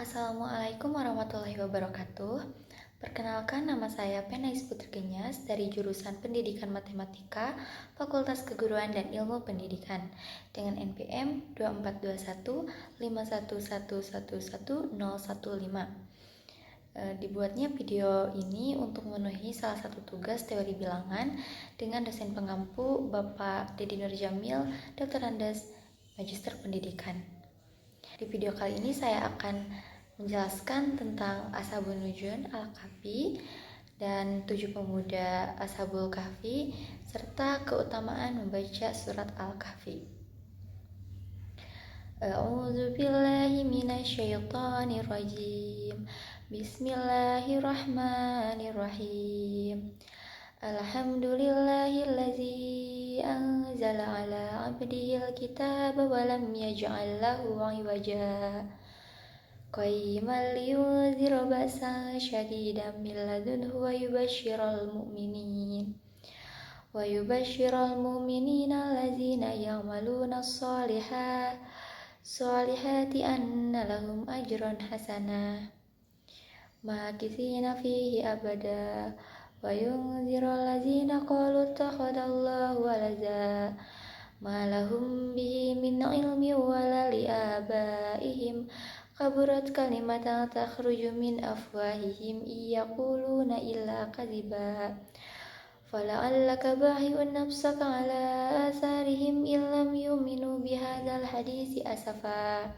Assalamualaikum warahmatullahi wabarakatuh. Perkenalkan, nama saya Penais Putri Genyas dari jurusan Pendidikan Matematika, Fakultas Keguruan dan Ilmu Pendidikan dengan NPM 242151111015. Dibuatnya video ini untuk memenuhi salah satu tugas teori bilangan dengan dosen pengampu Bapak Dedi Nurjamil, Dr. Andes, Magister Pendidikan. Di video kali ini saya akan menjelaskan tentang Ashabun Nujum Al-Kahfi dan 7 pemuda Ashabul Kahfi serta keutamaan membaca surat Al-Kahfi. A'udzu billahi minasyaitonir rajim. Bismillahirrahmanirrahim. Alhamdulillahillazi anzala ala abdihil kitaba wa lam yaj'al lahu 'iwaja. Qayyiman liyunzira ba'san syadidan min ladunhu wa yubashshiral mu'minina allazina ya'maluna as-solihati anna lahum ajran hasanah makithina fihi abada wa yunzirul ladzina qalu ittakhadallahu walada ma lahum bihi min ilmin wala li abaihim kaburat kalimatan takhruju min afwahihim yaquluna illa kadhiba fala'allaka bahi'un nafsaka ala atharihim illam yu'minu bihadzal hadisi asafa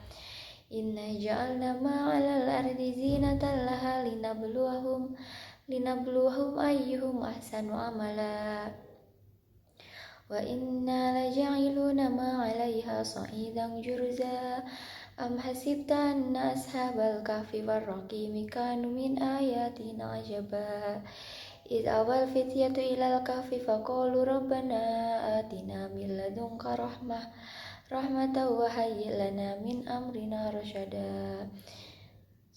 inna ja'alna ma'alal ardi zinatan laha linabluwahum ayyuhum ahsanu amala wa inna laja'iluna ma'alaiha sa'idan jurza am hasibta anna ashabal kahfi warraqimi kanu min ayatina ajaba id awal fityatu ilal kahfi faqalu rabbana atina min ladunka rahmatan wa hayyi lana min amrina rasyada.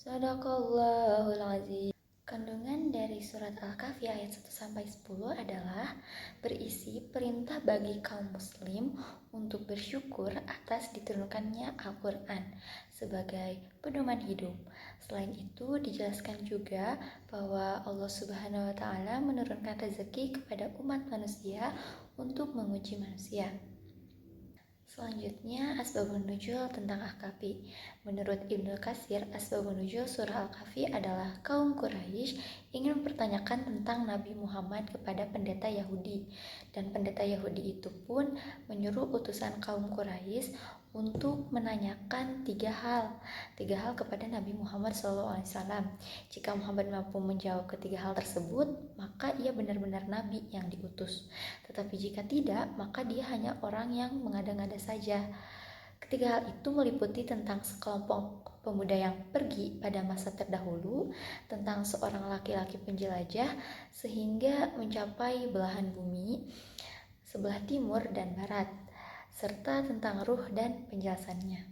Shadaqallahul azim. Kandungan dari surat Al-Kahfi ayat 1-10 adalah berisi perintah bagi kaum muslim untuk bersyukur atas diturunkannya Al-Quran sebagai pedoman hidup. Selain itu dijelaskan juga bahwa Allah Subhanahu wa Ta'ala menurunkan rezeki kepada umat manusia untuk menguji manusia. Selanjutnya, Asbabun Nuzul tentang Al-Kahfi. Menurut Ibnu Katsir, Asbabun Nuzul surah Al-Kahfi adalah kaum Quraisy ingin mempertanyakan tentang Nabi Muhammad kepada pendeta Yahudi. Dan pendeta Yahudi itu pun menyuruh utusan kaum Quraisy untuk menanyakan tiga hal kepada Nabi Muhammad SAW. Jika Muhammad mampu menjawab ketiga hal tersebut, maka ia benar-benar Nabi yang diutus. Tetapi jika tidak, maka dia hanya orang yang mengada-ngada saja. Ketiga hal itu meliputi tentang sekelompok pemuda yang pergi pada masa terdahulu, tentang seorang laki-laki penjelajah sehingga mencapai belahan bumi sebelah timur dan barat, serta tentang ruh dan penjelasannya.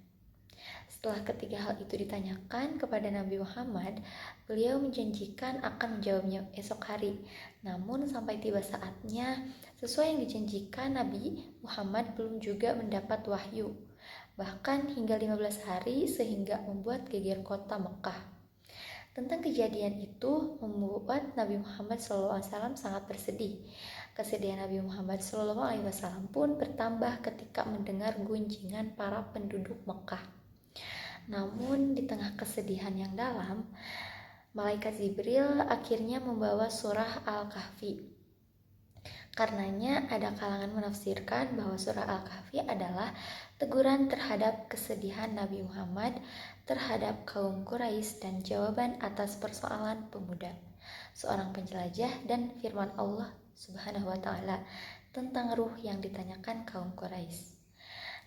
Setelah ketiga hal itu ditanyakan kepada Nabi Muhammad, beliau menjanjikan akan menjawabnya esok hari. Namun sampai tiba saatnya, sesuai yang dijanjikan, Nabi Muhammad belum juga mendapat wahyu. Bahkan hingga 15 hari sehingga membuat geger kota Mekah. Tentang kejadian itu membuat Nabi Muhammad SAW sangat bersedih. Kesedihan Nabi Muhammad SAW pun bertambah ketika mendengar gunjingan para penduduk Mekah. Namun di tengah kesedihan yang dalam, Malaikat Jibril akhirnya membawa surah Al-Kahfi. Karenanya ada kalangan menafsirkan bahwa surah Al-Kahfi adalah teguran terhadap kesedihan Nabi Muhammad terhadap kaum Quraisy dan jawaban atas persoalan pemuda, seorang penjelajah, dan firman Allah Subhanahu wa Ta'ala tentang ruh yang ditanyakan kaum Quraisy.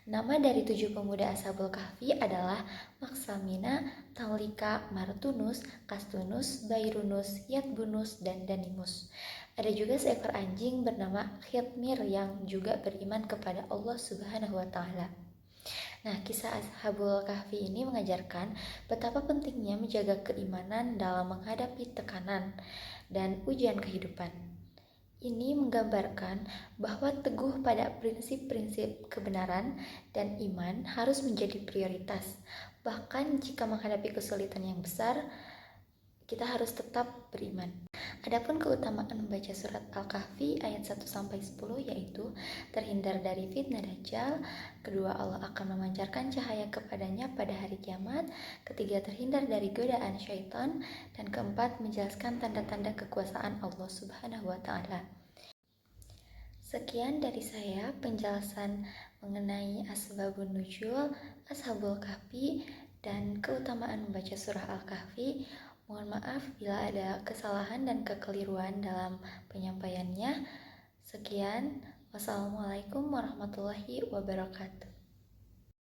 Nama dari 7 pemuda Ashabul Kahfi adalah Maksamina, Taulika, Martunus, Kastunus, Bairunus, Yatbunus, dan Danimus. Ada juga seekor anjing bernama Khitmir yang juga beriman kepada Allah Subhanahu wa Ta'ala. Nah, kisah Ashabul Kahfi ini mengajarkan betapa pentingnya menjaga keimanan dalam menghadapi tekanan dan ujian kehidupan. Ini menggambarkan bahwa teguh pada prinsip-prinsip kebenaran dan iman harus menjadi prioritas. Bahkan jika menghadapi kesulitan yang besar, kita harus tetap beriman. Adapun keutamaan membaca surat Al-Kahfi ayat 1-10 yaitu terhindar dari fitnah Dajjal, kedua Allah akan memancarkan cahaya kepadanya pada hari kiamat, ketiga terhindar dari godaan syaitan, dan keempat menjelaskan tanda-tanda kekuasaan Allah Subhanahu wa Ta'ala. Sekian dari saya penjelasan mengenai Asbabun Nuzul, Ashabul Kahfi, dan keutamaan membaca surah Al-Kahfi. Mohon maaf bila ada kesalahan dan kekeliruan dalam penyampaiannya. Sekian, wassalamualaikum warahmatullahi wabarakatuh.